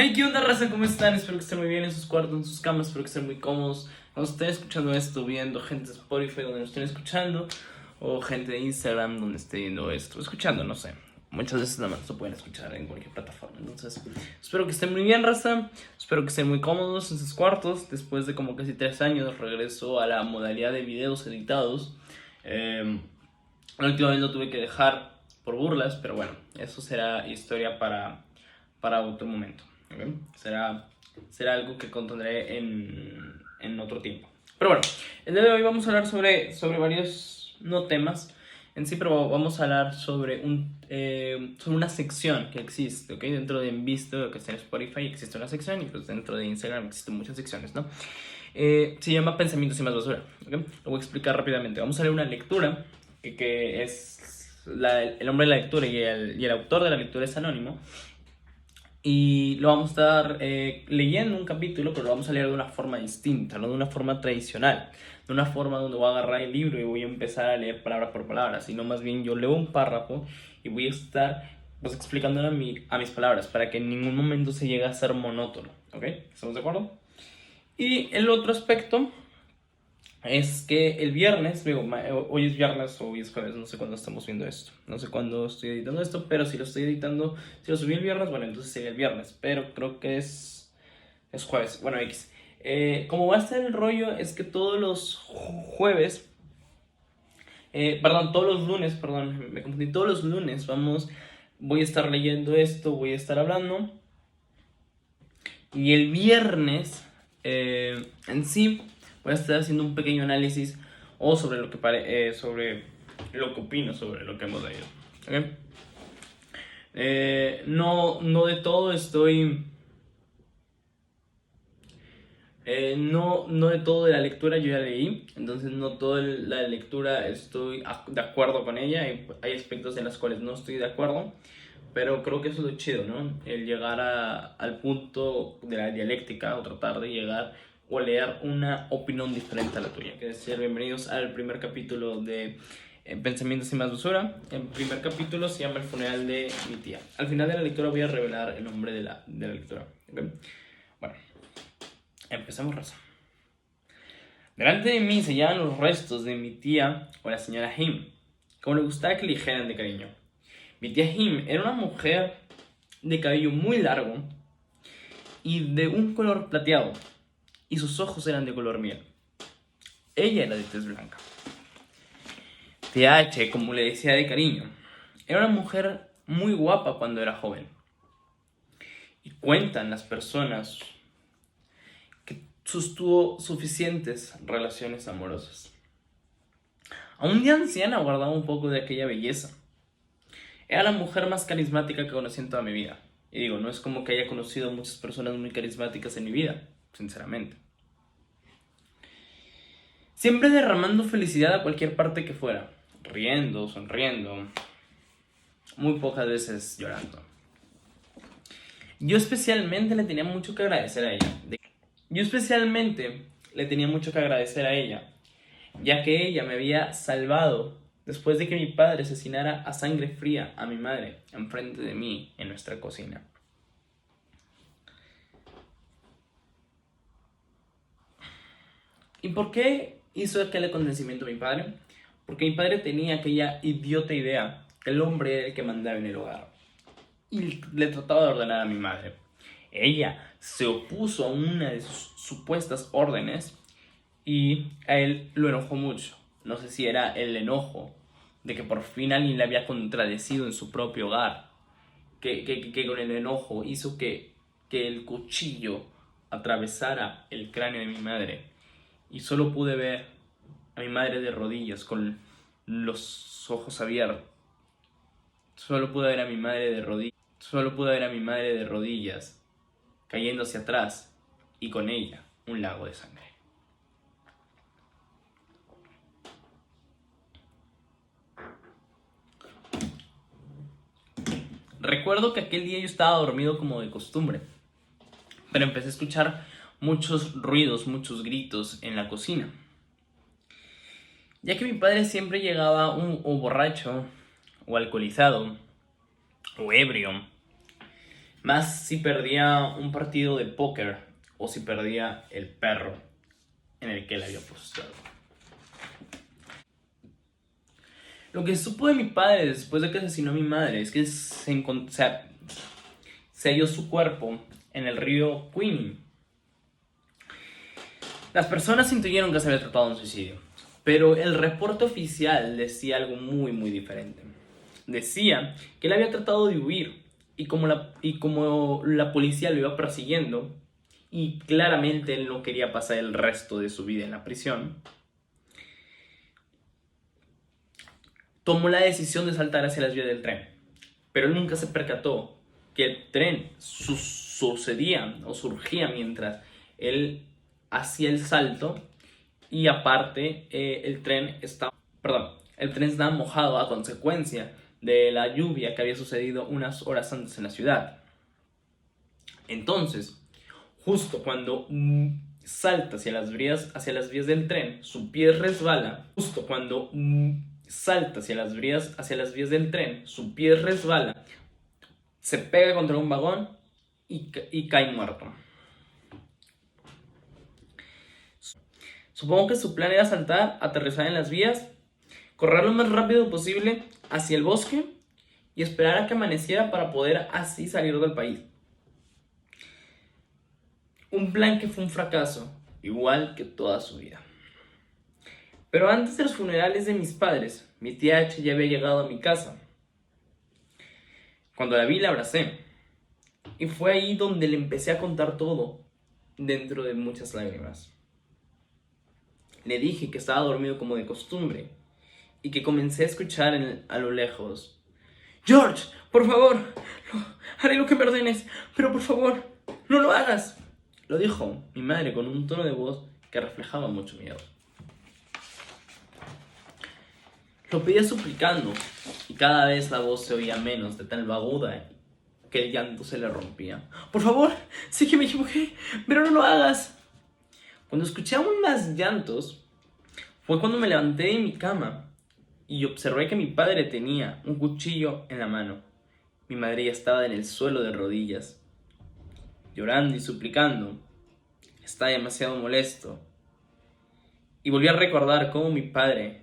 Hey, ¿qué onda, raza? ¿Cómo están? Espero que estén muy bien en sus cuartos, en sus camas, espero que estén muy cómodos. Cuando estén escuchando esto, viendo gente de Spotify donde lo estén escuchando, o gente de Instagram donde esté viendo esto, escuchando, no sé. Muchas veces nada más lo pueden escuchar en cualquier plataforma. Entonces, espero que estén muy bien, raza. Espero que estén muy cómodos en sus cuartos. Después de como casi 3 años, regreso a la modalidad de videos editados. La última vez lo tuve que dejar por burlas, pero bueno, eso será historia para otro momento. ¿Okay? Será algo que contendré en otro tiempo. Pero bueno, el día de hoy vamos a hablar sobre varios, no temas en sí, pero vamos a hablar sobre una sección que existe, ¿ok? Dentro de Envisto, que está en Spotify, existe una sección y pues dentro de Instagram existen muchas secciones, ¿no? Se llama Pensamientos y más basura, ¿ok? Lo voy a explicar rápidamente. Vamos a leer una lectura que es el nombre de la lectura y el autor de la lectura es anónimo. Y lo vamos a estar leyendo un capítulo, pero lo vamos a leer de una forma distinta, no de una forma tradicional, de una forma donde voy a agarrar el libro y voy a empezar a leer palabra por palabra, sino más bien yo leo un párrafo y voy a estar pues explicándolo a mis palabras para que en ningún momento se llegue a ser monótono, ¿ok? ¿Estamos de acuerdo? Y el otro aspecto es que el viernes, digo, hoy es viernes o hoy es jueves, no sé cuándo estamos viendo esto, no sé cuándo estoy editando esto, pero si lo estoy editando, si lo subí el viernes, bueno, entonces sería el viernes, pero creo que es jueves, bueno, X. Como va a estar el rollo, es que todos los jueves, perdón, todos los lunes, perdón, me confundí, todos los lunes voy a estar leyendo esto, voy a estar hablando, y el viernes en sí voy a estar haciendo un pequeño análisis o sobre lo que opino sobre lo que hemos leído. ¿Okay? No de todo estoy... no de todo de la lectura yo ya leí, entonces no toda la lectura estoy de acuerdo con ella, hay aspectos en los cuales no estoy de acuerdo, pero creo que eso es lo chido, ¿no? El llegar al punto de la dialéctica o tratar de llegar o leer una opinión diferente a la tuya. Que decir, bienvenidos al primer capítulo de Pensamientos y más basura. El primer capítulo se llama El funeral de mi tía. Al final de la lectura voy a revelar el nombre de la lectura. ¿Okay? Bueno, empezamos, raza. Delante de mí se hallaban los restos de mi tía o la señora Him, como le gustaba que le dijeran de cariño. Mi tía Him era una mujer de cabello muy largo y de un color plateado, y sus ojos eran de color miel. Ella era de tez blanca. TH, como le decía de cariño, era una mujer muy guapa cuando era joven. Y cuentan las personas que sostuvo suficientes relaciones amorosas. Aún de anciana guardaba un poco de aquella belleza. Era la mujer más carismática que conocí en toda mi vida. Y digo, no es como que haya conocido muchas personas muy carismáticas en mi vida, sinceramente. Siempre derramando felicidad a cualquier parte que fuera, riendo, sonriendo, muy pocas veces llorando. Yo especialmente le tenía mucho que agradecer a ella. Yo especialmente le tenía mucho que agradecer a ella, ya que ella me había salvado después de que mi padre asesinara a sangre fría a mi madre enfrente de mí en nuestra cocina. ¿Y por qué hizo aquel acontecimiento mi padre? Porque mi padre tenía aquella idiota idea que el hombre era el que mandaba en el hogar. Y le trataba de ordenar a mi madre. Ella se opuso a una de sus supuestas órdenes y a él lo enojó mucho. No sé si era el enojo de que por fin alguien le había contradecido en su propio hogar, que con el enojo hizo que el cuchillo atravesara el cráneo de mi madre. Y solo pude ver a mi madre de rodillas con los ojos abiertos. Solo pude ver a mi madre de rodillas. Solo pude ver a mi madre de rodillas, cayendo hacia atrás, y con ella un lago de sangre. Recuerdo que aquel día yo estaba dormido como de costumbre, pero empecé a escuchar muchos ruidos, muchos gritos en la cocina. Ya que mi padre siempre llegaba o borracho, o alcoholizado, o ebrio, más si perdía un partido de póker o si perdía el perro en el que él había apostado. Lo que supo de mi padre después de que asesinó a mi madre es que se halló su cuerpo en el río Queenie. Las personas intuyeron que se había tratado de un suicidio, pero el reporte oficial decía algo muy muy diferente. Decía que él había tratado de huir y como la policía lo iba persiguiendo y claramente él no quería pasar el resto de su vida en la prisión, tomó la decisión de saltar hacia las vías del tren. Pero él nunca se percató que el tren sucedía o surgía mientras él hacía el salto y aparte el tren estaba mojado a consecuencia de la lluvia que había sucedido unas horas antes en la ciudad. Entonces, justo cuando salta hacia las vías del tren, su pie resbala. Justo cuando salta hacia las vías del tren, su pie resbala, se pega contra un vagón y cae muerto. Supongo que su plan era saltar, aterrizar en las vías, correr lo más rápido posible hacia el bosque y esperar a que amaneciera para poder así salir del país. Un plan que fue un fracaso, igual que toda su vida. Pero antes de los funerales de mis padres, mi tía H ya había llegado a mi casa. Cuando la vi, la abracé. Y fue ahí donde le empecé a contar todo, dentro de muchas lágrimas. Le dije que estaba dormido como de costumbre y que comencé a escuchar a lo lejos: George, por favor, haré lo que me ordenes, pero por favor, no lo hagas. Lo dijo mi madre con un tono de voz que reflejaba mucho miedo. Lo pedía suplicando y cada vez la voz se oía menos, de tan aguda que el llanto se le rompía. Por favor, sé que me equivoqué, pero no lo hagas. Cuando escuché aún más llantos, fue cuando me levanté de mi cama y observé que mi padre tenía un cuchillo en la mano. Mi madre ya estaba en el suelo de rodillas, llorando y suplicando. Estaba demasiado molesto. Y volví a recordar cómo mi padre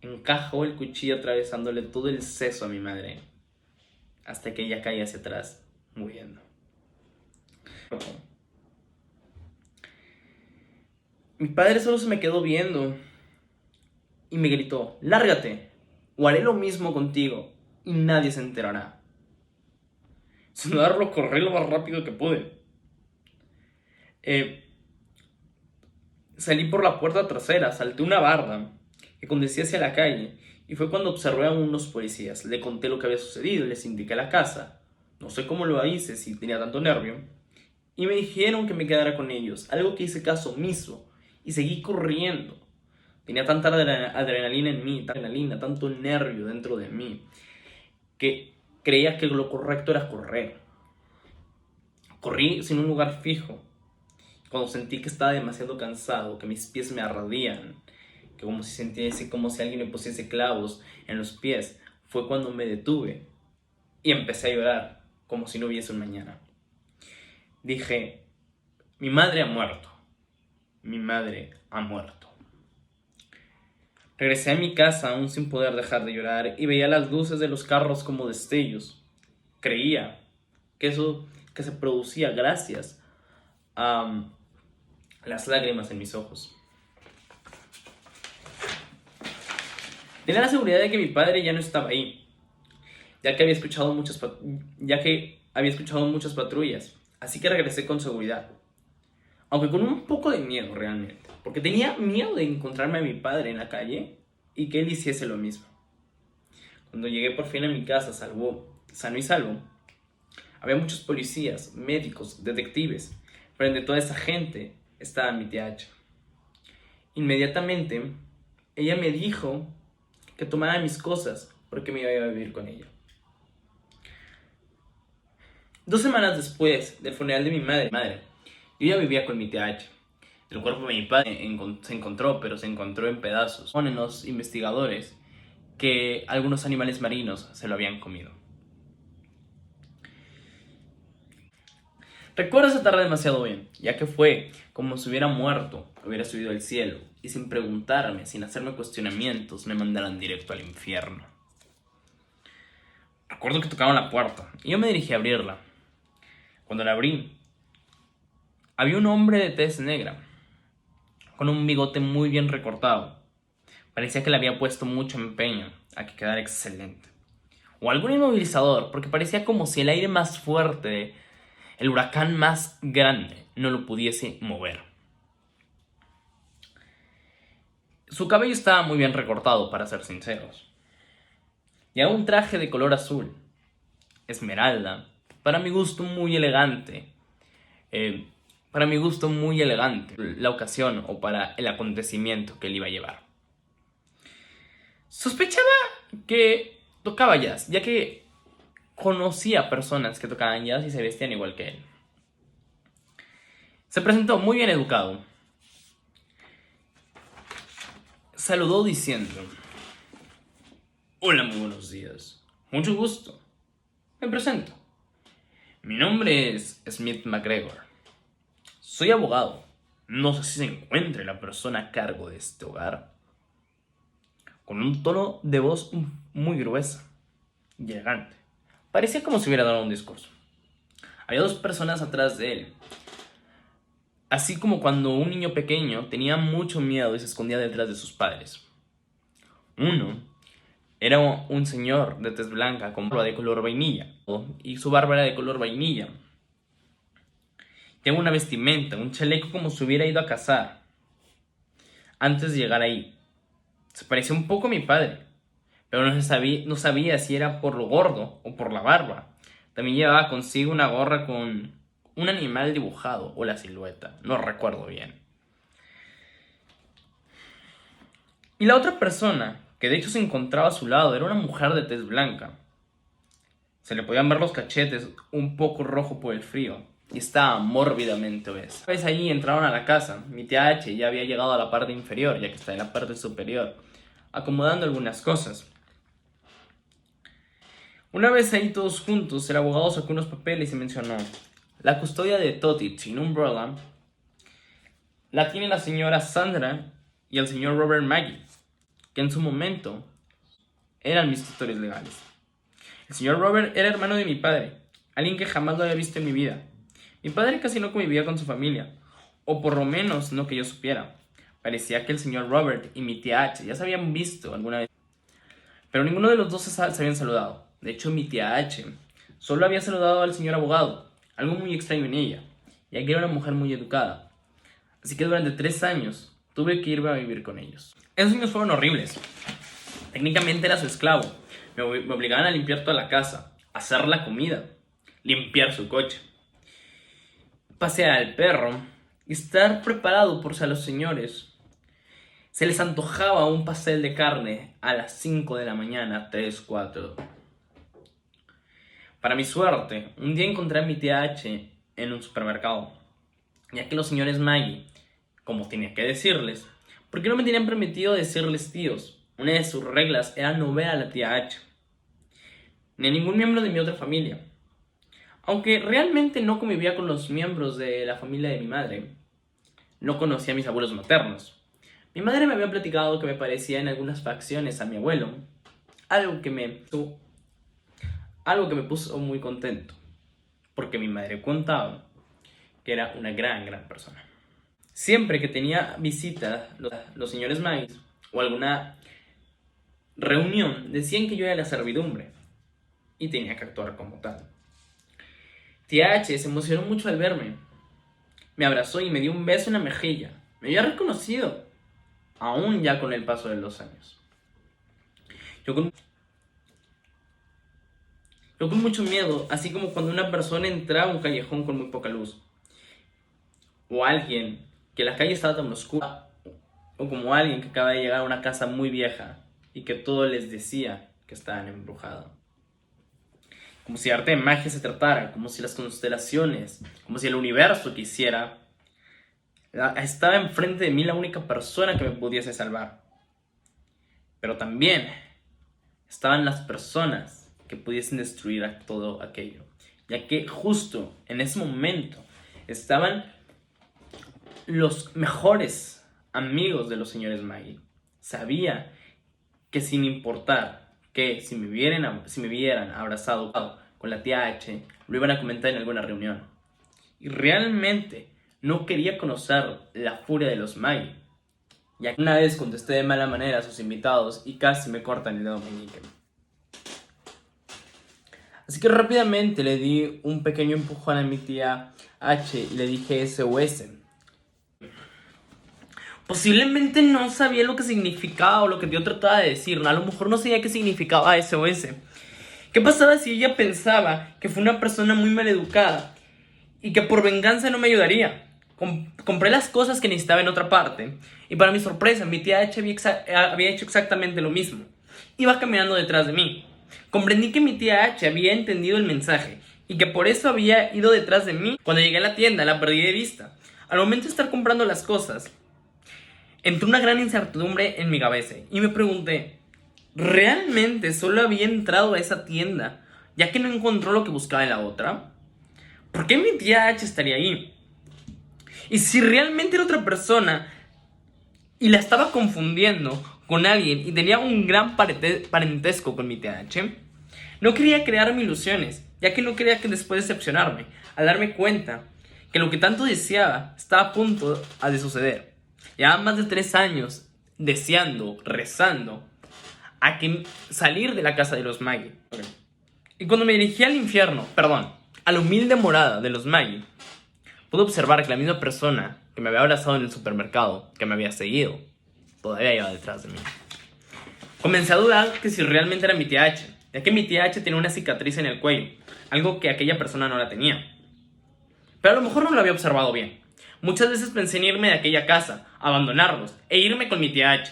encajó el cuchillo atravesándole todo el seso a mi madre, hasta que ella caía hacia atrás, muriendo. Mi padre solo se me quedó viendo y me gritó: lárgate, o haré lo mismo contigo y nadie se enterará. Sin dudarlo, corrí lo más rápido que pude. Salí por la puerta trasera, salté una barda que conducía hacia la calle y fue cuando observé a unos policías. Le conté lo que había sucedido y les indiqué la casa. No sé cómo lo hice, si tenía tanto nervio. Y me dijeron que me quedara con ellos, algo que hice caso omiso y seguí corriendo. Tenía tanta adrenalina en mí, tanto nervio dentro de mí, que creía que lo correcto era correr. Corrí sin un lugar fijo. Cuando sentí que estaba demasiado cansado, que mis pies me ardían, que como si alguien me pusiese clavos en los pies, fue cuando me detuve y empecé a llorar como si no hubiese un mañana. Dije: mi madre ha muerto. Mi madre ha muerto. Regresé a mi casa aún sin poder dejar de llorar y veía las luces de los carros como destellos. Creía que eso que se producía gracias a las lágrimas en mis ojos. Tenía la seguridad de que mi padre ya no estaba ahí, ya que había escuchado muchas patrullas, así que regresé con seguridad. Aunque con un poco de miedo realmente, porque tenía miedo de encontrarme a mi padre en la calle y que él hiciese lo mismo. Cuando llegué por fin a mi casa sano y salvo, había muchos policías, médicos, detectives, pero entre toda esa gente estaba mi tía H. Inmediatamente, ella me dijo que tomara mis cosas porque me iba a vivir con ella. 2 semanas después del funeral de mi madre, yo ya vivía con mi tía H. El cuerpo de mi padre se encontró en pedazos. Ponen los investigadores que algunos animales marinos se lo habían comido. Recuerdo esa tarde demasiado bien, ya que fue como si hubiera muerto, hubiera subido al cielo, y sin preguntarme, sin hacerme cuestionamientos, me mandaran directo al infierno. Recuerdo que tocaban la puerta, y yo me dirigí a abrirla. Cuando la abrí, había un hombre de tez negra, con un bigote muy bien recortado. Parecía que le había puesto mucho empeño a que quedara excelente. O algún inmovilizador, porque parecía como si el aire más fuerte, el huracán más grande, no lo pudiese mover. Su cabello estaba muy bien recortado, para ser sinceros. Llevaba un traje de color azul, esmeralda, para mi gusto muy elegante. Para mi gusto muy elegante la ocasión o para el acontecimiento que él iba a llevar. Sospechaba que tocaba jazz, ya que conocía personas que tocaban jazz y se vestían igual que él. Se presentó muy bien educado. Saludó diciendo: hola, muy buenos días. Mucho gusto. Me presento. Mi nombre es Smith McGregor. Soy abogado. No sé si se encuentre la persona a cargo de este hogar. Con un tono de voz muy gruesa y elegante. Parecía como si hubiera dado un discurso. Había dos personas atrás de él. Así como cuando un niño pequeño tenía mucho miedo y se escondía detrás de sus padres. Uno era un señor de tez blanca con barba de color vainilla. Y su barba era de color vainilla. Tenía una vestimenta, un chaleco como si hubiera ido a cazar. Antes de llegar ahí. Se parecía un poco a mi padre. Pero no sabía si era por lo gordo o por la barba. También llevaba consigo una gorra con un animal dibujado o la silueta. No recuerdo bien. Y la otra persona, que de hecho se encontraba a su lado, era una mujer de tez blanca. Se le podían ver los cachetes un poco rojo por el frío y estaba mórbidamente obesa. Una vez allí entraron a la casa. Mi tía H ya había llegado a la parte inferior, ya que está en la parte superior, acomodando algunas cosas. Una vez ahí todos juntos, el abogado sacó unos papeles y mencionó: la custodia de Toti sin Umbrella la tiene la señora Sandra y el señor Robert Maggie, que en su momento eran mis tutores legales. El señor Robert era hermano de mi padre, alguien que jamás lo había visto en mi vida. Mi padre casi no convivía con su familia, o por lo menos no que yo supiera. Parecía que el señor Robert y mi tía H ya se habían visto alguna vez, pero ninguno de los dos se habían saludado. De hecho, mi tía H solo había saludado al señor abogado, algo muy extraño en ella, ya que era una mujer muy educada. Así que durante 3 años tuve que irme a vivir con ellos. Esos años fueron horribles. Técnicamente era su esclavo. Me obligaban a limpiar toda la casa, hacer la comida, limpiar su coche, pasear al perro y estar preparado por si a los señores se les antojaba un pastel de carne a las 5 de la mañana, 3, 4. Para mi suerte, un día encontré a mi tía H en un supermercado, ya que los señores Maggie, como tenía que decirles, porque no me tenían permitido decirles tíos. Una de sus reglas era no ver a la tía H, ni a ningún miembro de mi otra familia. Aunque realmente no convivía con los miembros de la familia de mi madre, no conocía a mis abuelos maternos. Mi madre me había platicado que me parecía en algunas facciones a mi abuelo, algo que me puso muy contento, porque mi madre contaba que era una gran persona. Siempre que tenía visita los señores Maggie o alguna reunión, decían que yo era la servidumbre y tenía que actuar como tal. Tía H se emocionó mucho al verme. Me abrazó y me dio un beso en la mejilla. Me había reconocido, aún ya con el paso de los años. Yo con mucho miedo, así como cuando una persona entraba a un callejón con muy poca luz, o alguien que la calle estaba tan oscura, o como alguien que acaba de llegar a una casa muy vieja y que todo les decía que estaban embrujados. Como si arte de magia se tratara, como si las constelaciones, como si el universo quisiera. Estaba enfrente de mí la única persona que me pudiese salvar. Pero también estaban las personas que pudiesen destruir todo aquello. ya que justo en ese momento estaban los mejores amigos de los señores Maggie. Sabía que sin importar que si me vieran abrazado con la tía H, lo iban a comentar en alguna reunión. Y realmente no quería conocer la furia de los Maggie, ya que una vez contesté de mala manera a sus invitados y casi me cortan el dedo meñique. Así que rápidamente le di un pequeño empujón a mi tía H y le dije SOS. Posiblemente no sabía lo que significaba o lo que yo trataba de decir. A lo mejor no sabía qué significaba SOS. ¿Qué pasaba si ella pensaba que fue una persona muy maleducada y que por venganza no me ayudaría? Compré las cosas que necesitaba en otra parte y para mi sorpresa mi tía H había hecho exactamente lo mismo. Iba caminando detrás de mí. Comprendí que mi tía H había entendido el mensaje y que por eso había ido detrás de mí. Cuando llegué a la tienda la perdí de vista. Al momento de estar comprando las cosas, entró una gran incertidumbre en mi cabeza y me pregunté, ¿realmente solo había entrado a esa tienda ya que no encontró lo que buscaba en la otra? ¿Por qué mi tía H estaría ahí? Y si realmente era otra persona y la estaba confundiendo con alguien y tenía un gran parentesco con mi tía H, no quería crearme ilusiones, ya que no quería que después decepcionarme al darme cuenta que lo que tanto deseaba estaba a punto de suceder. Llevaba más de 3 años deseando, rezando a que salir de la casa de los Maggie. Y cuando me dirigí al infierno, a la humilde morada de los Maggie, pude observar que la misma persona que me había abrazado en el supermercado, que me había seguido, todavía iba detrás de mí. Comencé a dudar que si realmente era mi tía H, ya que mi tía H tenía una cicatriz en el cuello, algo que aquella persona no la tenía. Pero a lo mejor no lo había observado bien. Muchas veces pensé en irme de aquella casa, abandonarlos e irme con mi tía H.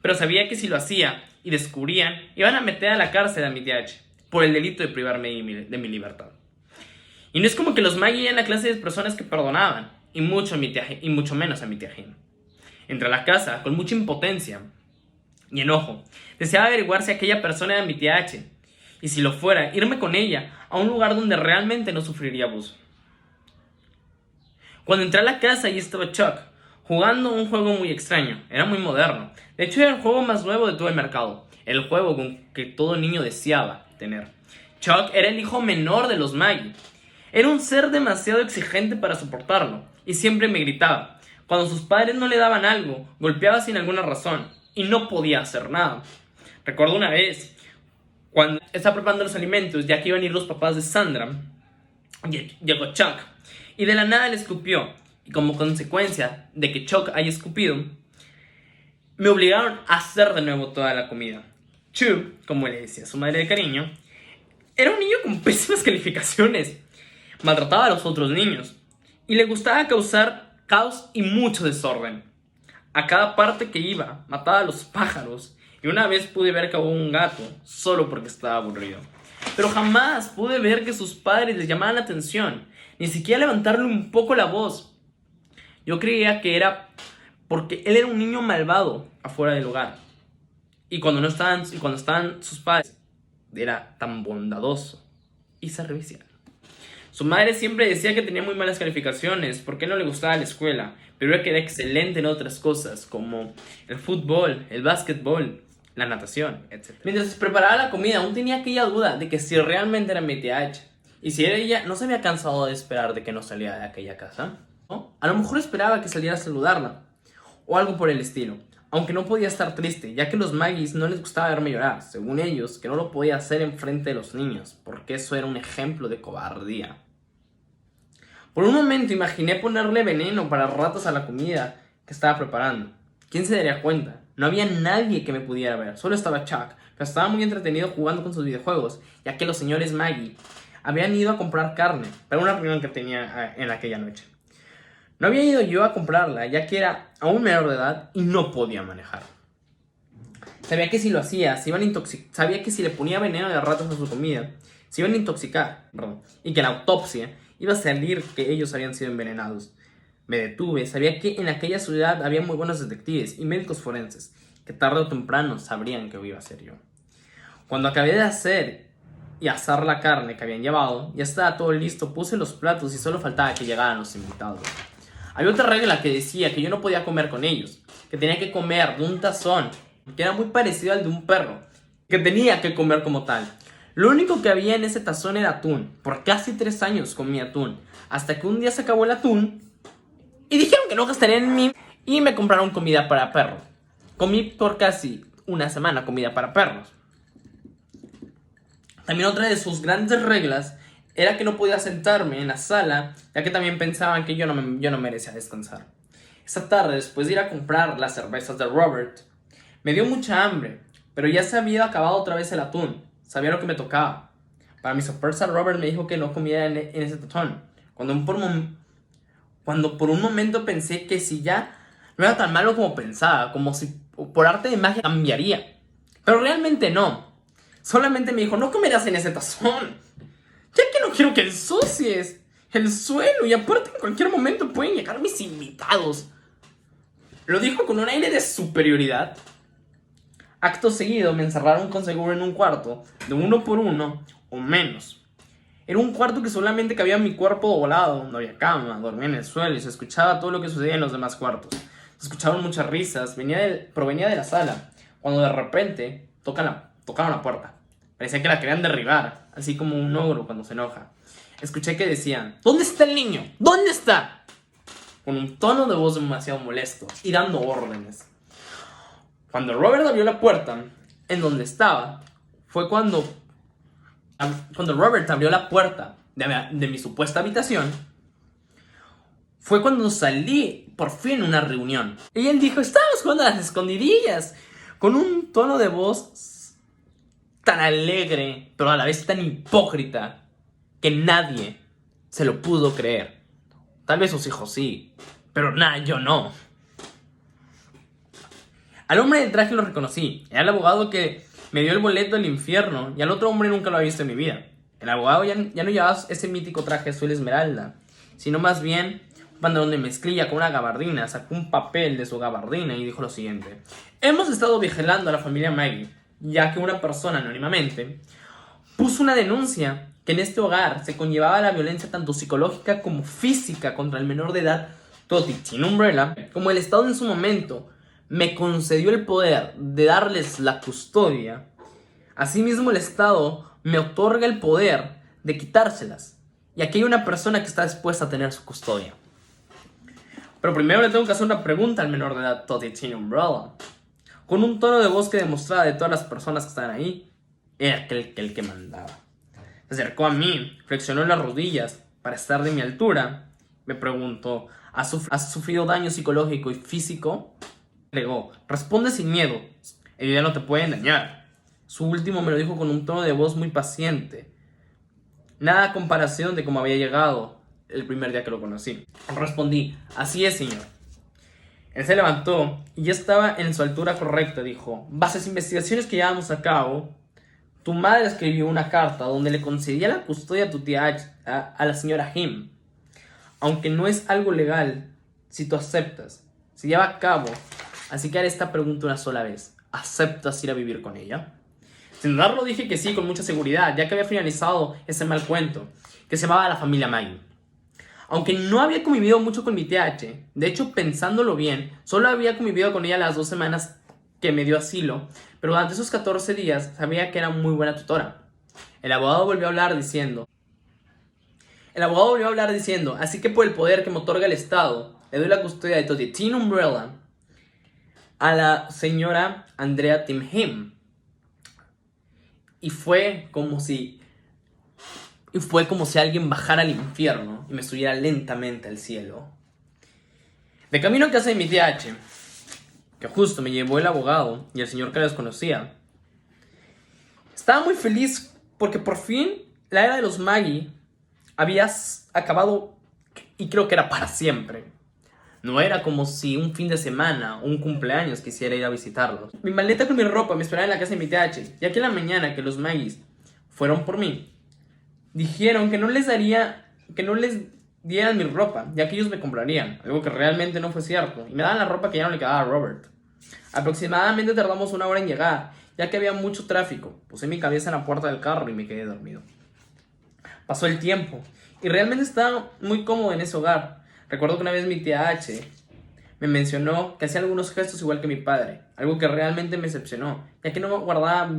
Pero sabía que si lo hacía y descubrían, iban a meter a la cárcel a mi tía H por el delito de privarme de mi libertad. Y no es como que los Maggie eran la clase de personas que perdonaban, y mucho menos a mi tía Jim. Entré a la casa con mucha impotencia y enojo. Deseaba averiguar si aquella persona era mi tía H, y si lo fuera, irme con ella a un lugar donde realmente no sufriría abuso. Cuando entré a la casa y estaba Chuck, jugando un juego muy extraño. Era muy moderno. De hecho, era el juego más nuevo de todo el mercado. El juego que todo niño deseaba tener. Chuck era el hijo menor de los Maggie. Era un ser demasiado exigente para soportarlo, y siempre me gritaba. Cuando sus padres no le daban algo, golpeaba sin alguna razón, y no podía hacer nada. Recuerdo una vez, cuando estaba preparando los alimentos, ya que iban a ir los papás de Sandra, llegó Chuck, y de la nada le escupió, y como consecuencia de que Chuck haya escupido, me obligaron a hacer de nuevo toda la comida. Chu, como le decía su madre de cariño, era un niño con pésimas calificaciones. Maltrataba a los otros niños y le gustaba causar caos y mucho desorden. A cada parte que iba, mataba a los pájaros, y una vez pude ver que hubo un gato solo porque estaba aburrido. Pero jamás pude ver que sus padres les llamaran la atención, ni siquiera levantarle un poco la voz. Yo creía que era porque él era un niño malvado afuera del hogar, y cuando estaban sus padres, era tan bondadoso y servicial. Su madre siempre decía que tenía muy malas calificaciones porque no le gustaba la escuela, pero era que era excelente en otras cosas como el fútbol, el básquetbol, la natación, etc. Mientras se preparaba la comida, aún tenía aquella duda de que si realmente era mi tía H. Y si era ella, no se había cansado de esperar de que no saliera de aquella casa, ¿no? A lo mejor esperaba que saliera a saludarla, o algo por el estilo. Aunque no podía estar triste, ya que los Maggies no les gustaba verme llorar, según ellos, que no lo podía hacer enfrente de los niños, porque eso era un ejemplo de cobardía. Por un momento imaginé ponerle veneno para ratas a la comida que estaba preparando. ¿Quién se daría cuenta? No había nadie que me pudiera ver, solo estaba Chuck, que estaba muy entretenido jugando con sus videojuegos, ya que los señores Maggie habían ido a comprar carne para una reunión que tenía en aquella noche. No había ido yo a comprarla, ya que era aún menor de edad y no podía manejar. Sabía que si lo hacía, sabía que si le ponía veneno de ratas a su comida, se iban a intoxicar, y que en la autopsia iba a salir que ellos habían sido envenenados. Me detuve, sabía que en aquella ciudad había muy buenos detectives y médicos forenses, que tarde o temprano sabrían que iba a ser yo. Cuando acabé de hacer y asar la carne que habían llevado, ya estaba todo listo, puse los platos y solo faltaba que llegaran los invitados. Había otra regla que decía que yo no podía comer con ellos, que tenía que comer de un tazón, que era muy parecido al de un perro, que tenía que comer como tal. Lo único que había en ese tazón era atún. Por casi 3 años comí atún, hasta que un día se acabó el atún y dijeron que no gastarían en mí y me compraron comida para perros. Comí por casi una semana comida para perros. También otra de sus grandes reglas era que no podía sentarme en la sala, ya que también pensaban que yo no merecía descansar. Esa tarde, después de ir a comprar las cervezas de Robert, me dio mucha hambre, pero ya se había acabado otra vez el atún. Sabía lo que me tocaba. Para mi sorpresa, Robert me dijo que no comiera en ese tazón, cuando por un momento pensé que si ya no era tan malo como pensaba, como si por arte de magia cambiaría. Pero realmente no. Solamente me dijo, no comerás en ese tazón, ya que no quiero que ensucies el suelo y aparte en cualquier momento pueden llegar mis invitados. Lo dijo con un aire de superioridad. Acto seguido me encerraron con seguro en un cuarto de 1 por 1 o menos. Era un cuarto que solamente cabía mi cuerpo volado, no había cama, dormía en el suelo y se escuchaba todo lo que sucedía en los demás cuartos. Se escuchaban muchas risas, provenía de la sala, cuando de repente tocaron la puerta. Parecía que la querían derribar, así como un ogro cuando se enoja. Escuché que decían, ¿dónde está el niño? ¿Dónde está? Con un tono de voz demasiado molesto y dando órdenes. Cuando Robert abrió la puerta en donde estaba, fue cuando Robert abrió la puerta de mi supuesta habitación, fue cuando salí por fin en una reunión. Y él dijo, estamos jugando a las escondidillas, con un tono de voz tan alegre, pero a la vez tan hipócrita, que nadie se lo pudo creer. Tal vez sus hijos sí, pero nada, yo no. Al hombre del traje lo reconocí. Era el abogado que me dio el boleto del infierno, y al otro hombre nunca lo había visto en mi vida. El abogado ya no llevaba ese mítico traje azul esmeralda, sino más bien un pantalón de mezclilla con una gabardina. Sacó un papel de su gabardina y dijo lo siguiente: hemos estado vigilando a la familia Maggie, ya que una persona anónimamente puso una denuncia que en este hogar se conllevaba la violencia tanto psicológica como física contra el menor de edad Toti Teen Umbrella. Como el Estado en su momento me concedió el poder de darles la custodia, asimismo el Estado me otorga el poder de quitárselas, y aquí hay una persona que está dispuesta a tener su custodia. Pero primero le tengo que hacer una pregunta al menor de edad Toti Teen Umbrella. Con un tono de voz que demostraba de todas las personas que estaban ahí, era el que mandaba. Se acercó a mí, flexionó las rodillas para estar de mi altura, me preguntó, ¿has sufrido daño psicológico y físico? Agregó, responde sin miedo, ella no te puede engañar. Su último me lo dijo con un tono de voz muy paciente, nada a comparación de cómo había llegado el primer día que lo conocí. Respondí, así es, señor. Él se levantó y ya estaba en su altura correcta. Dijo, bajo las investigaciones que llevamos a cabo, tu madre escribió una carta donde le concedía la custodia a tu tía a la señora Him. Aunque no es algo legal, si tú aceptas, se lleva a cabo. Así que haré esta pregunta una sola vez. ¿Aceptas ir a vivir con ella? Sin dudarlo dije que sí, con mucha seguridad, ya que había finalizado ese mal cuento, que se llamaba La Familia Maggie. Aunque no había convivido mucho con mi TH, de hecho, pensándolo bien, solo había convivido con ella las 2 semanas que me dio asilo, pero durante esos 14 días sabía que era muy buena tutora. El abogado volvió a hablar diciendo, así que por el poder que me otorga el Estado, le doy la custodia de Toti Teen Umbrella a la señora Andrea Timhim. Y fue como si alguien bajara al infierno y me subiera lentamente al cielo. De camino a casa de mi tía H, que justo me llevó el abogado y el señor que la desconocía, estaba muy feliz porque por fin la era de los Maggie había acabado, y creo que era para siempre. No era como si un fin de semana o un cumpleaños quisiera ir a visitarlos. Mi maleta con mi ropa me esperaba en la casa de mi tía H, ya que en la mañana que los Maggies fueron por mí, dijeron que no les dieran mi ropa, ya que ellos me comprarían, algo que realmente no fue cierto, y me daban la ropa que ya no le quedaba a Robert. Aproximadamente tardamos 1 hora en llegar, ya que había mucho tráfico. Puse mi cabeza en la puerta del carro y me quedé dormido. Pasó el tiempo y realmente estaba muy cómodo en ese hogar. Recuerdo que una vez mi tía H me mencionó que hacía algunos gestos igual que mi padre, algo que realmente me decepcionó, ya que no guardaba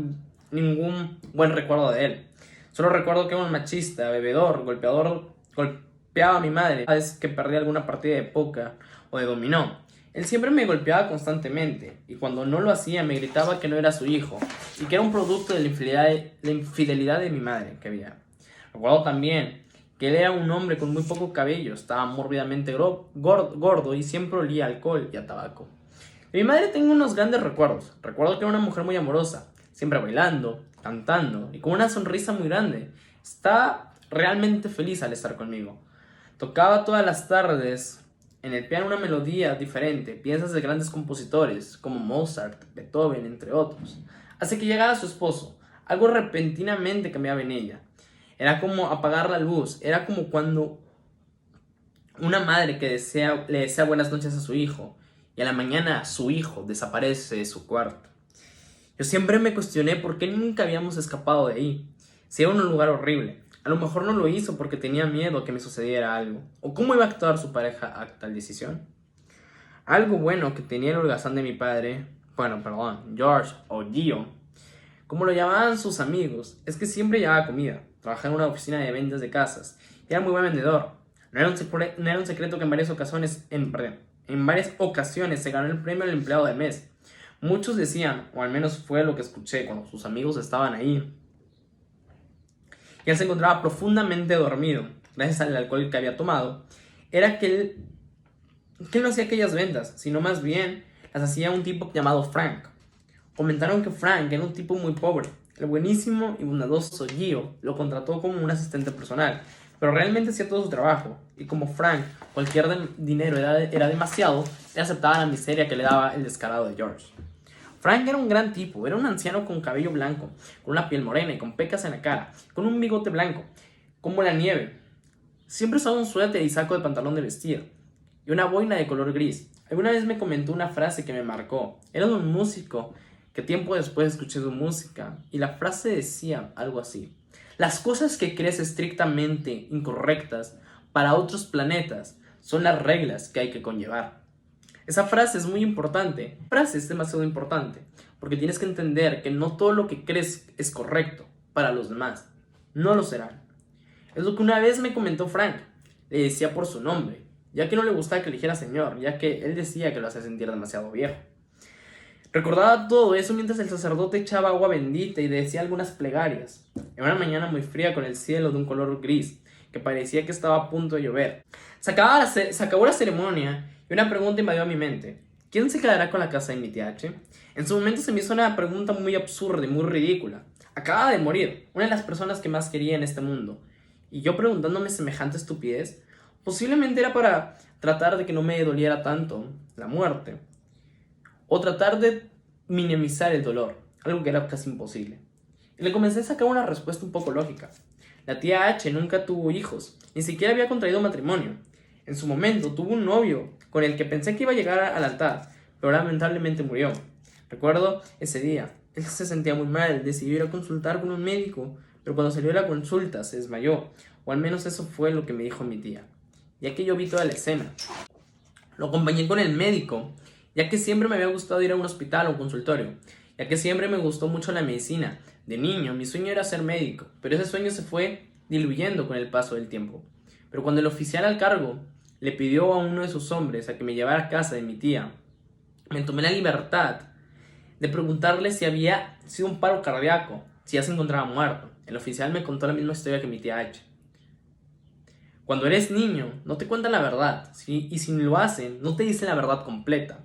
ningún buen recuerdo de él. Solo recuerdo que era un machista, bebedor, golpeaba a mi madre cada vez que perdía alguna partida de póker o de dominó. Él siempre me golpeaba constantemente y cuando no lo hacía me gritaba que no era su hijo y que era un producto de la infidelidad de mi madre que había. Recuerdo también que él era un hombre con muy poco cabello, estaba mórbidamente gordo y siempre olía a alcohol y a tabaco. De mi madre tengo unos grandes recuerdos. Recuerdo que era una mujer muy amorosa, siempre bailando, cantando y con una sonrisa muy grande. Estaba realmente feliz al estar conmigo. Tocaba todas las tardes en el piano una melodía diferente, piezas de grandes compositores como Mozart, Beethoven, entre otros. Hasta que llegara su esposo, algo repentinamente cambiaba en ella. Era como apagar la luz, era como cuando una madre que le desea buenas noches a su hijo y a la mañana su hijo desaparece de su cuarto. Yo siempre me cuestioné por qué nunca habíamos escapado de ahí. Si era un lugar horrible, a lo mejor no lo hizo porque tenía miedo a que me sucediera algo. ¿O cómo iba a actuar su pareja a tal decisión? Algo bueno que tenía el holgazán de mi padre, George o Gio, como lo llamaban sus amigos, es que siempre llevaba comida. Trabajaba en una oficina de ventas de casas y era muy buen vendedor. No era un secreto que en varias ocasiones se ganó el premio al empleado del mes. Muchos decían, o al menos fue lo que escuché cuando sus amigos estaban ahí, y él se encontraba profundamente dormido, gracias al alcohol que había tomado, era que él no hacía aquellas ventas, sino más bien las hacía un tipo llamado Frank. Comentaron que Frank era un tipo muy pobre. El buenísimo y bondadoso Gio lo contrató como un asistente personal, pero realmente hacía todo su trabajo, y como Frank cualquier dinero era demasiado, le aceptaba la miseria que le daba el descarado de George. Frank era un gran tipo, era un anciano con cabello blanco, con una piel morena y con pecas en la cara, con un bigote blanco, como la nieve. Siempre usaba un suéter y saco de pantalón de vestir, y una boina de color gris. Alguna vez me comentó una frase que me marcó. Era de un músico que tiempo después escuché su música, y la frase decía algo así: las cosas que crees estrictamente incorrectas para otros planetas son las reglas que hay que conllevar. Esa frase es muy importante. La frase es demasiado importante porque tienes que entender que no todo lo que crees es correcto para los demás. No lo serán. Es lo que una vez me comentó Frank. Le decía por su nombre, ya que no le gustaba que le dijera señor, ya que él decía que lo hacía sentir demasiado viejo. Recordaba todo eso mientras el sacerdote echaba agua bendita y decía algunas plegarias. Era una mañana muy fría con el cielo de un color gris, que parecía que estaba a punto de llover. Se acabó la ceremonia y una pregunta invadió a mi mente. ¿Quién se quedará con la casa de mi tía H? En su momento se me hizo una pregunta muy absurda y muy ridícula. Acaba de morir una de las personas que más quería en este mundo. Y yo preguntándome semejante estupidez, posiblemente era para tratar de que no me doliera tanto la muerte, o tratar de minimizar el dolor, algo que era casi imposible. Y le comencé a sacar una respuesta un poco lógica. La tía H nunca tuvo hijos, ni siquiera había contraído matrimonio. En su momento tuvo un novio con el que pensé que iba a llegar al altar, pero lamentablemente murió. Recuerdo ese día. Él se sentía muy mal, decidió ir a consultar con un médico, pero cuando salió de la consulta se desmayó, o al menos eso fue lo que me dijo mi tía, ya que yo vi toda la escena. Lo acompañé con el médico, ya que siempre me había gustado ir a un hospital o un consultorio, ya que siempre me gustó mucho la medicina. De niño, mi sueño era ser médico, pero ese sueño se fue diluyendo con el paso del tiempo. Pero cuando el oficial al cargo le pidió a uno de sus hombres a que me llevara a casa de mi tía, me tomé la libertad de preguntarle si había sido un paro cardíaco, si ya se encontraba muerto. El oficial me contó la misma historia que mi tía H. Cuando eres niño, no te cuentan la verdad, y si lo hacen, no te dicen la verdad completa.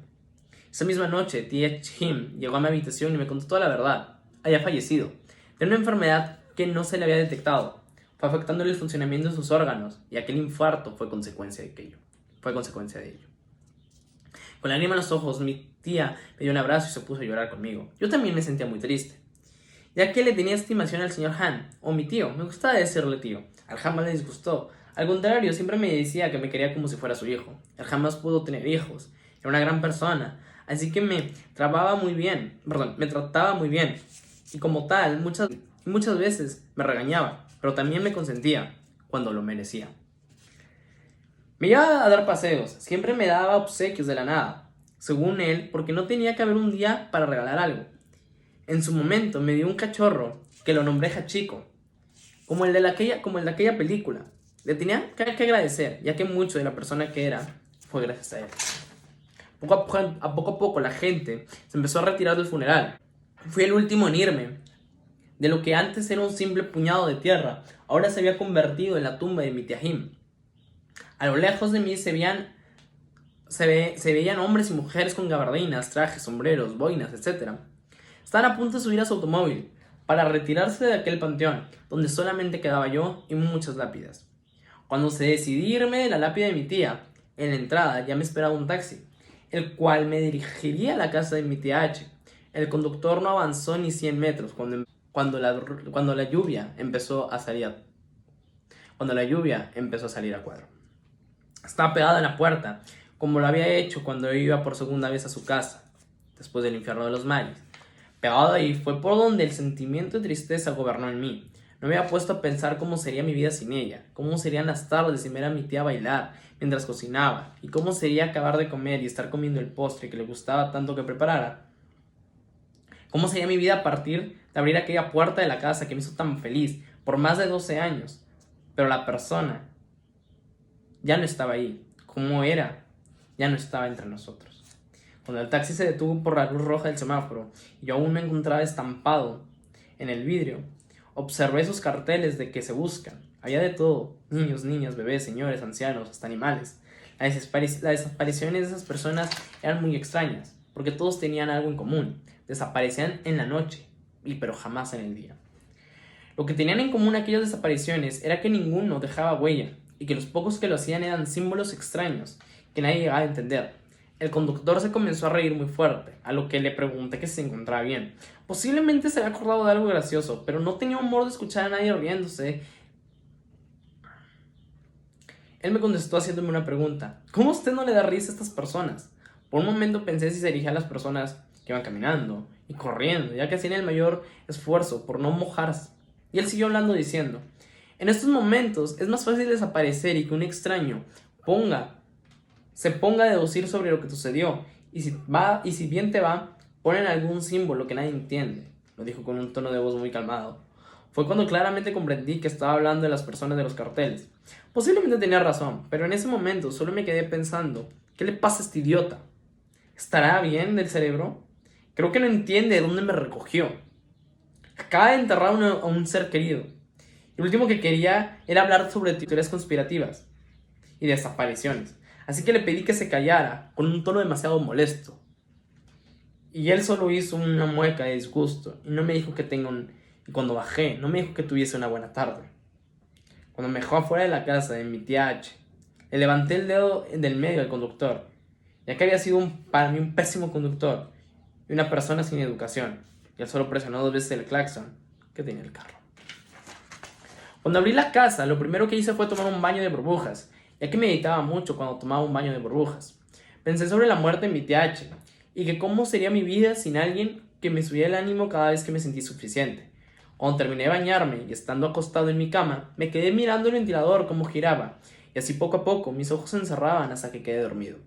Esa misma noche, tía Jim llegó a mi habitación y me contó toda la verdad. Había fallecido. Tenía una enfermedad que no se le había detectado. Fue afectándole el funcionamiento de sus órganos, y aquel infarto fue consecuencia de ello. Con lágrimas en los ojos, mi tía me dio un abrazo y se puso a llorar conmigo. Yo también me sentía muy triste, ya que le tenía estimación al señor Han, o mi tío. Me gustaba decirle tío. Al jamás le disgustó. Al contrario, siempre me decía que me quería como si fuera su hijo. Él jamás pudo tener hijos. Era una gran persona, así que me trataba muy bien, y como tal, muchas veces me regañaba, pero también me consentía cuando lo merecía. Me iba a dar paseos, siempre me daba obsequios de la nada, según él, porque no tenía que haber un día para regalar algo. En su momento me dio un cachorro que lo nombré Hachiko, como el de aquella película. Le tenía que agradecer, ya que mucho de la persona que era fue gracias a él. A poco a poco la gente se empezó a retirar del funeral. Fui el último en irme. De lo que antes era un simple puñado de tierra, ahora se había convertido en la tumba de mi tía Jim. A lo lejos de mí se veían hombres y mujeres con gabardinas, trajes, sombreros, boinas, etc. Estaban a punto de subir a su automóvil para retirarse de aquel panteón, donde solamente quedaba yo y muchas lápidas. Cuando se decidí irme de la lápida de mi tía, en la entrada ya me esperaba un taxi, el cual me dirigiría a la casa de mi tía H. El conductor no avanzó ni 100 metros cuando la lluvia empezó a salir a cuadro. Estaba pegada en la puerta, como lo había hecho cuando iba por segunda vez a su casa, después del infierno de los males. Pegado ahí fue por donde el sentimiento de tristeza gobernó en mí. No me había puesto a pensar cómo sería mi vida sin ella, cómo serían las tardes sin ver a mi tía bailar mientras cocinaba, y cómo sería acabar de comer y estar comiendo el postre que le gustaba tanto que preparara. Cómo sería mi vida a partir de abrir aquella puerta de la casa que me hizo tan feliz por más de 12 años. Pero la persona ya no estaba ahí. Como era, ya no estaba entre nosotros. Cuando el taxi se detuvo por la luz roja del semáforo y yo aún me encontraba estampado en el vidrio, observé esos carteles de que se buscan. Había de todo: niños, niñas, bebés, señores, ancianos, hasta animales. Las desapariciones de esas personas eran muy extrañas, porque todos tenían algo en común: desaparecían en la noche, pero jamás en el día. Lo que tenían en común aquellas desapariciones era que ninguno dejaba huella, y que los pocos que lo hacían eran símbolos extraños que nadie llegaba a entender. El conductor se comenzó a reír muy fuerte, a lo que le pregunté que si se encontraba bien. Posiblemente se había acordado de algo gracioso, pero no tenía humor de escuchar a nadie riéndose. Él me contestó haciéndome una pregunta: ¿cómo a usted no le da risa a estas personas? Por un momento pensé si se dirigía a las personas que iban caminando y corriendo, ya que hacían el mayor esfuerzo por no mojarse. Y él siguió hablando diciendo: en estos momentos es más fácil desaparecer y que un extraño se ponga a deducir sobre lo que sucedió, y si bien te va, ponen algún símbolo que nadie entiende. Lo dijo con un tono de voz muy calmado. Fue cuando claramente comprendí que estaba hablando de las personas de los carteles. Posiblemente tenía razón, pero en ese momento solo me quedé pensando: ¿qué le pasa a este idiota? ¿Estará bien del cerebro? Creo que no entiende de dónde me recogió. Acaba de enterrar a un ser querido. Y lo último que quería era hablar sobre teorías conspirativas y desapariciones. Así que le pedí que se callara con un tono demasiado molesto. Y él solo hizo una mueca de disgusto y no me dijo y cuando bajé, no me dijo que tuviese una buena tarde. Cuando me dejó afuera de la casa de mi tía H, le levanté el dedo del medio al conductor, ya que había sido para mí un pésimo conductor y una persona sin educación. Y él solo presionó 2 veces el claxon que tenía el carro. Cuando abrí la casa, lo primero que hice fue tomar un baño de burbujas, ya que meditaba mucho cuando tomaba un baño de burbujas. Pensé sobre la muerte de mi tía H, y que cómo sería mi vida sin alguien que me subiera el ánimo cada vez que me sentí suficiente. Cuando terminé de bañarme y estando acostado en mi cama, me quedé mirando el ventilador cómo giraba, y así poco a poco mis ojos se encerraban hasta que quedé dormido.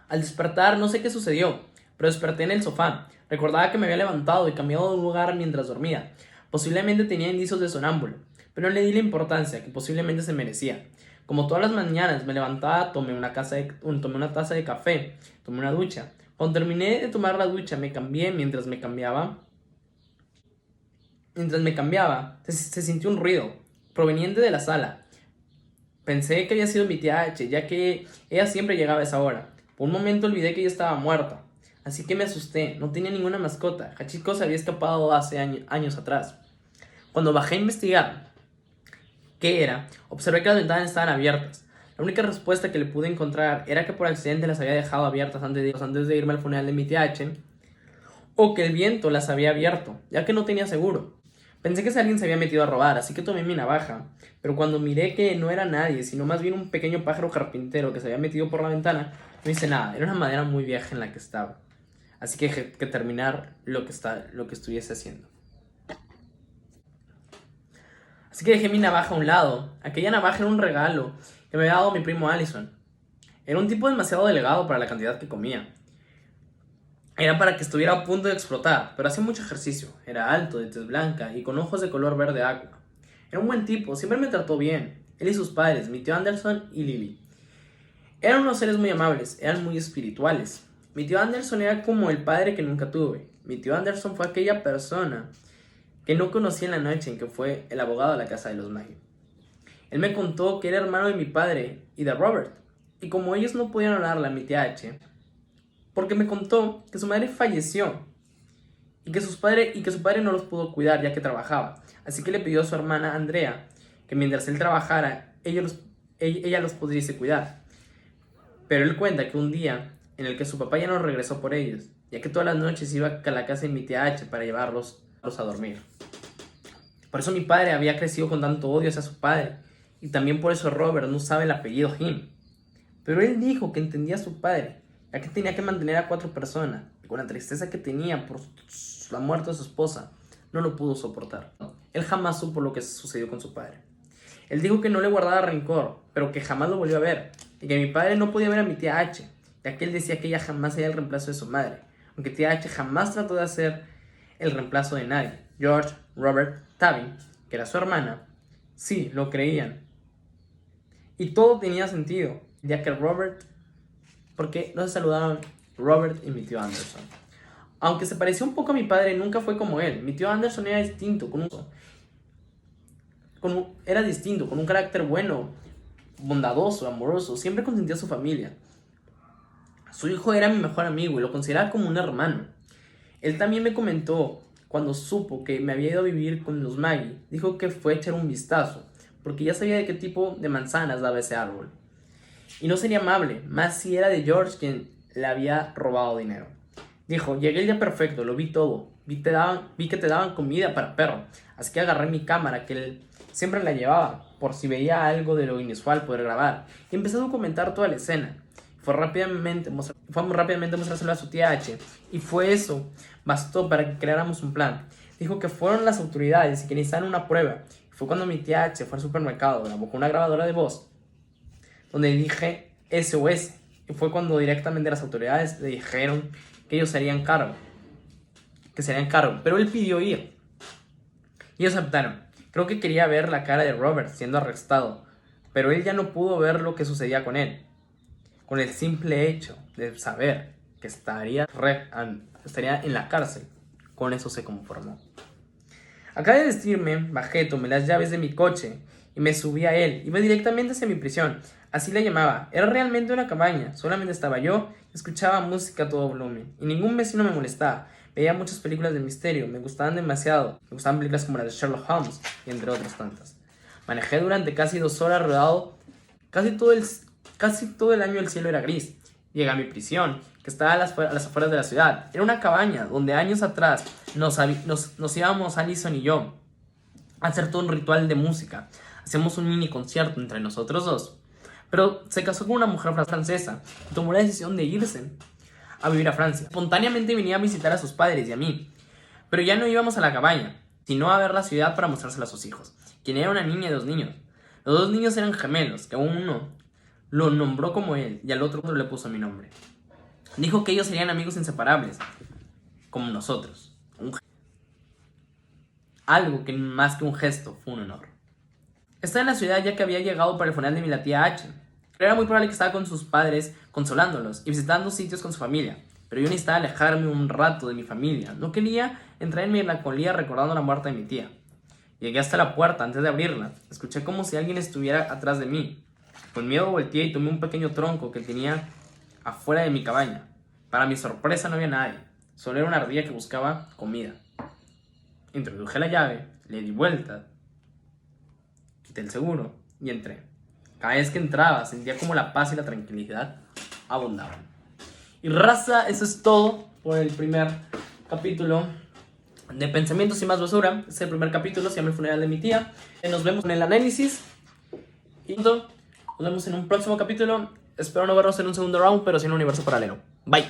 Al despertar no sé qué sucedió, pero desperté en el sofá. Recordaba que me había levantado y cambiado de lugar mientras dormía. Posiblemente tenía indicios de sonámbulo, pero no le di la importancia que posiblemente se merecía. Como todas las mañanas me levantaba, tomé una taza de café, tomé una ducha. Cuando terminé de tomar la ducha me cambié. Mientras me cambiaba, se sintió un ruido proveniente de la sala. Pensé que había sido mi tía H, ya que ella siempre llegaba a esa hora. Por un momento olvidé que ella estaba muerta, así que me asusté. No tenía ninguna mascota. Hachiko se había escapado hace años atrás. Cuando bajé a investigar qué era, observé que las ventanas estaban abiertas. La única respuesta que le pude encontrar era que por accidente las había dejado abiertas antes de irme al funeral de mi tía H, o que el viento las había abierto, ya que no tenía seguro. Pensé que alguien se había metido a robar, así que tomé mi navaja, pero cuando miré que no era nadie, sino más bien un pequeño pájaro carpintero que se había metido por la ventana, no hice nada. Era una madera muy vieja en la que estaba, así que dejé que terminar lo que estuviese haciendo. Así que dejé mi navaja a un lado. Aquella navaja era un regalo que me había dado mi primo Allison. Era un tipo demasiado delgado para la cantidad que comía. Era para que estuviera a punto de explotar, pero hacía mucho ejercicio. Era alto, de tez blanca y con ojos de color verde agua. Era un buen tipo, siempre me trató bien. Él y sus padres, mi tío Anderson y Lily. Eran unos seres muy amables, eran muy espirituales. Mi tío Anderson era como el padre que nunca tuve. Mi tío Anderson fue aquella persona que no conocí en la noche en que fue el abogado a la casa de los Maggie. Él me contó que era hermano de mi padre y de Robert, y como ellos no podían hablarle a mi tía H, porque me contó que su madre falleció y que su padre no los pudo cuidar ya que trabajaba, así que le pidió a su hermana Andrea que mientras él trabajara, ella los pudiese cuidar. Pero él cuenta que un día en el que su papá ya no regresó por ellos, ya que todas las noches iba a la casa de mi tía H para llevarlos a dormir. Por eso mi padre había crecido con tanto odio hacia su padre, y también por eso Robert no sabe el apellido Jim. Pero él dijo que entendía a su padre, ya que tenía que mantener a 4 personas, y con la tristeza que tenía por la muerte de su esposa, no lo pudo soportar. Él jamás supo lo que sucedió con su padre. Él dijo que no le guardaba rencor, pero que jamás lo volvió a ver, y que mi padre no podía ver a mi tía H, ya que él decía que ella jamás sería el reemplazo de su madre, aunque tía H jamás trató de hacer el reemplazo de nadie. George, Robert, Tabby, que era su hermana, sí, lo creían. Y todo tenía sentido, ya que porque no se saludaban Robert y mi tío Anderson. Aunque se pareció un poco a mi padre, nunca fue como él. Mi tío Anderson era distinto, con un carácter bueno, bondadoso, amoroso, siempre consentía a su familia. Su hijo era mi mejor amigo y lo consideraba como un hermano. Él también me comentó, cuando supo que me había ido a vivir con los Maggie, dijo que fue a echar un vistazo, porque ya sabía de qué tipo de manzanas daba ese árbol. Y no sería amable, más si era de George quien le había robado dinero. Dijo, llegué el día perfecto, lo vi todo, vi que te daban comida para perro, así que agarré mi cámara, que él siempre la llevaba, por si veía algo de lo inusual poder grabar, y empecé a documentar toda la escena. Fue rápidamente mostrárselo a su tía H, y bastó para que creáramos un plan. Dijo que fueron las autoridades y que necesitaban una prueba. Fue cuando mi tía H fue al supermercado, grabó con una grabadora de voz, donde dije SOS, y fue cuando directamente las autoridades le dijeron que ellos se harían cargo, pero él pidió ir. Y ellos aceptaron. Creo que quería ver la cara de Robert siendo arrestado, pero él ya no pudo ver lo que sucedía con él. Con el simple hecho de saber que estaría en la cárcel, con eso se conformó. Acabé de vestirme, bajé, tomé las llaves de mi coche y me subí a él. Iba directamente hacia mi prisión, así la llamaba. Era realmente una cabaña, solamente estaba yo, escuchaba música a todo volumen y ningún vecino me molestaba. Veía muchas películas de misterio, me gustaban demasiado. Me gustaban películas como las de Sherlock Holmes y entre otras tantas. Manejé durante casi 2 horas rodado. Casi todo el año el cielo era gris. Llegué a mi prisión, que estaba a las afueras de la ciudad. Era una cabaña donde años atrás nos íbamos Allison y yo a hacer todo un ritual de música. Hacíamos un mini concierto entre nosotros dos. Pero se casó con una mujer francesa y tomó la decisión de irse a vivir a Francia. Espontáneamente venía a visitar a sus padres y a mí. Pero ya no íbamos a la cabaña, sino a ver la ciudad para mostrársela a sus hijos, quien era una niña y 2 niños. Los 2 niños eran gemelos, que uno lo nombró como él y al otro le puso mi nombre. Dijo que ellos serían amigos inseparables, como nosotros. Algo que más que un gesto fue un honor. Estaba en la ciudad ya que había llegado para el funeral de mi tía H. Pero era muy probable que estaba con sus padres consolándolos y visitando sitios con su familia. Pero yo necesitaba alejarme un rato de mi familia. No quería entrar en mi melancolía recordando la muerte de mi tía. Llegué hasta la puerta antes de abrirla. Escuché como si alguien estuviera atrás de mí. Con miedo volteé y tomé un pequeño tronco que tenía afuera de mi cabaña. Para mi sorpresa no había nadie. Solo era una ardilla que buscaba comida. Introduje la llave, le di vuelta, quité el seguro y entré. Cada vez que entraba sentía como la paz y la tranquilidad abundaban. Y raza, eso es todo por el primer capítulo de Pensamientos y más basura. Este es el primer capítulo, se llama El funeral de mi tía. Nos vemos en el análisis. Y nos vemos en un próximo capítulo. Espero no vernos en un segundo round, pero sí en un universo paralelo. Bye.